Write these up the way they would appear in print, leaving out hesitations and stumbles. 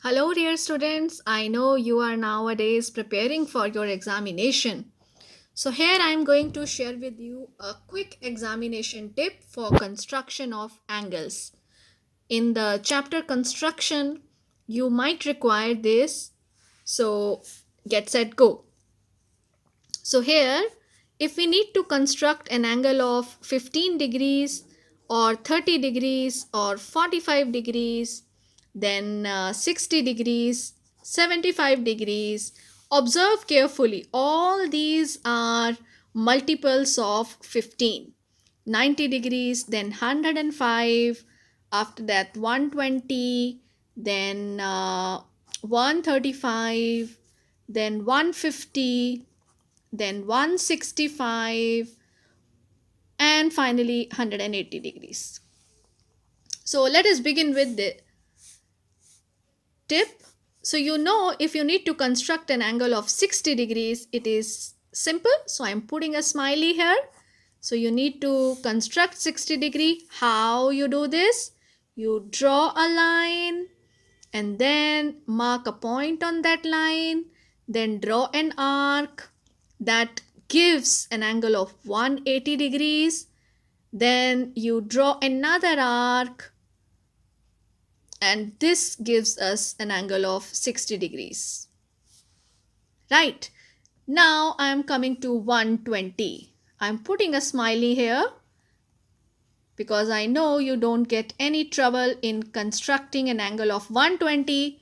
Hello, dear students. I know you are nowadays preparing for your examination. So, here I am going to share with you a quick examination tip for construction of angles. In the chapter construction, you might require this. So, get set, go. So, here, if we need to construct an angle of 15 degrees or 30 degrees or 45 degrees, then 60 degrees, 75 degrees, observe carefully. All these are multiples of 15. 90 degrees, then 105, after that 120, then 135, then 150, then 165, and finally 180 degrees. So let us begin with the tip. So if you need to construct an angle of 60 degrees, it is simple. So I'm putting a smiley here. So you need to construct 60 degree. How you do this? You draw a line and then mark a point on that line, then draw an arc that gives an angle of 180 degrees. Then you draw another arc and this gives us an angle of 60 degrees. Right. Now I am coming to 120. I am putting a smiley here because I know you don't get any trouble in constructing an angle of 120.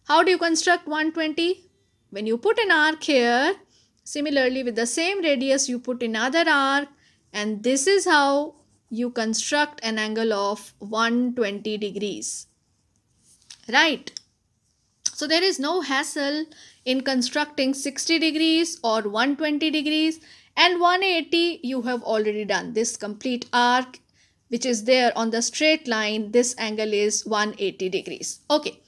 How do you construct 120? When you put an arc here, similarly with the same radius you put another arc, and this is how you construct an angle of 120 degrees. Right. So there is no hassle in constructing 60 degrees or 120 degrees, and 180 you have already done. This complete arc which is there on the straight line, this angle is 180 degrees. Okay.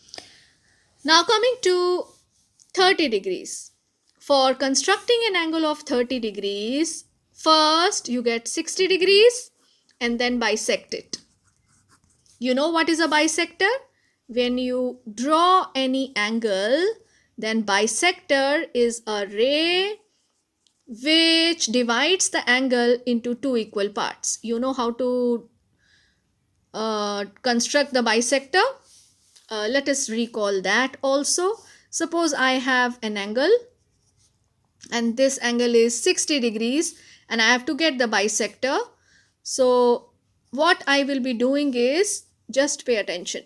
Now coming to 30 degrees. For constructing an angle of 30 degrees, first you get 60 degrees and then bisect it. You know what is a bisector? When you draw any angle, then bisector is a ray which divides the angle into two equal parts. You know how to construct the bisector? Let us recall that also. Suppose I have an angle and this angle is 60 degrees and I have to get the bisector. So what I will be doing is, just pay attention.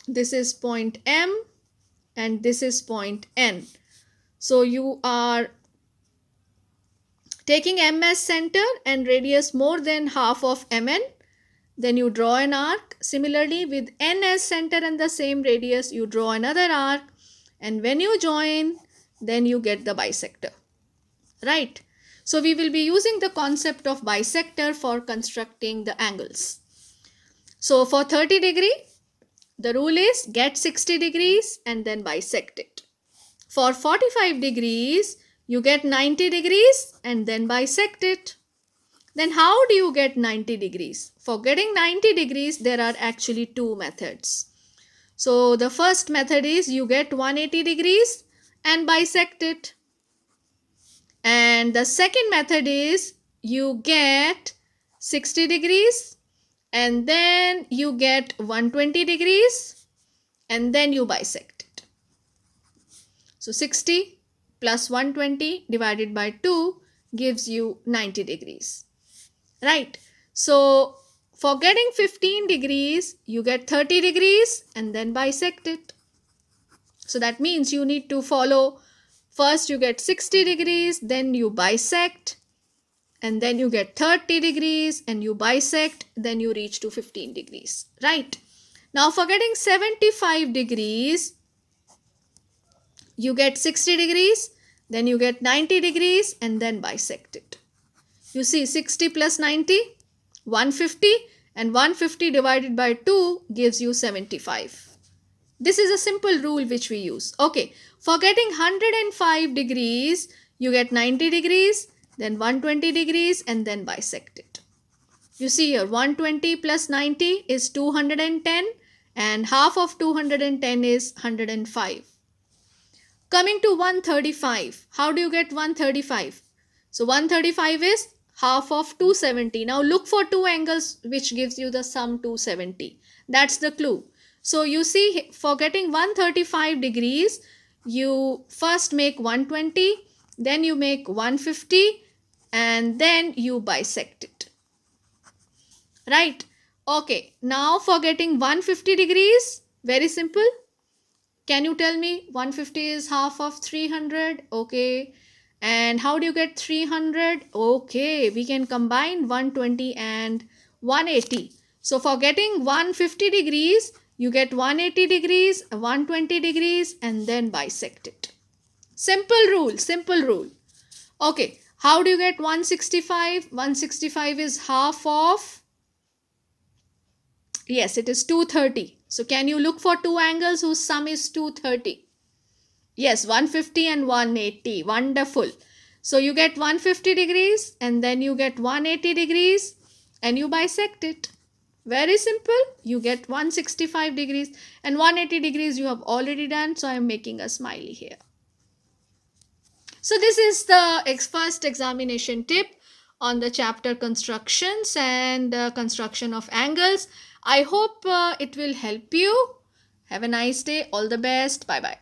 This is point M and this is point N. So you are taking M as center and radius more than half of Mn. Then you draw an arc. Similarly with N as center and the same radius, you draw another arc. And when you join, then you get the bisector. Right. So we will be using the concept of bisector for constructing the angles. So for 30 degree, the rule is get 60 degrees and then bisect it. For 45 degrees, you get 90 degrees and then bisect it. Then how do you get 90 degrees? For getting 90 degrees, there are actually two methods. So the first method is you get 180 degrees and bisect it. And the second method is you get 60 degrees and then you get 120 degrees and then you bisect it. So 60 plus 120 divided by 2 gives you 90 degrees. Right. So for getting 15 degrees, you get 30 degrees and then bisect it. So that means you need to follow, first you get 60 degrees, then you bisect, and then you get 30 degrees and you bisect, then you reach to 15 degrees. Right. Now for getting 75 degrees, you get 60 degrees, then you get 90 degrees and then bisect it. You see 60 plus 90, 150, and 150 divided by 2 gives you 75. This is a simple rule which we use. Okay, for getting 105 degrees, you get 90 degrees, then 120 degrees and then bisect it. You see here 120 plus 90 is 210 and half of 210 is 105. Coming to 135, how do you get 135? So 135 is half of 270. Now look for two angles which gives you the sum 270. That's the clue. So you see, for getting 135 degrees, you first make 120, then you make 150, and then you bisect it. Right? Okay, now for getting 150 degrees, very simple. Can you tell me 150 is half of 300? Okay. And how do you get 300? Okay, we can combine 120 and 180. So for getting 150 degrees, you get 180 degrees, 120 degrees, and then bisect it. Simple rule, simple rule. Okay, how do you get 165? 165 is half of, yes, it is 230. So can you look for two angles whose sum is 230? Yes, 150 and 180. Wonderful. So you get 150 degrees and then you get 180 degrees and you bisect it. Very simple. You get 165 degrees and 180 degrees you have already done. So I am making a smiley here. So this is the first examination tip on the chapter constructions and construction of angles. I hope it will help you. Have a nice day. All the best. Bye bye.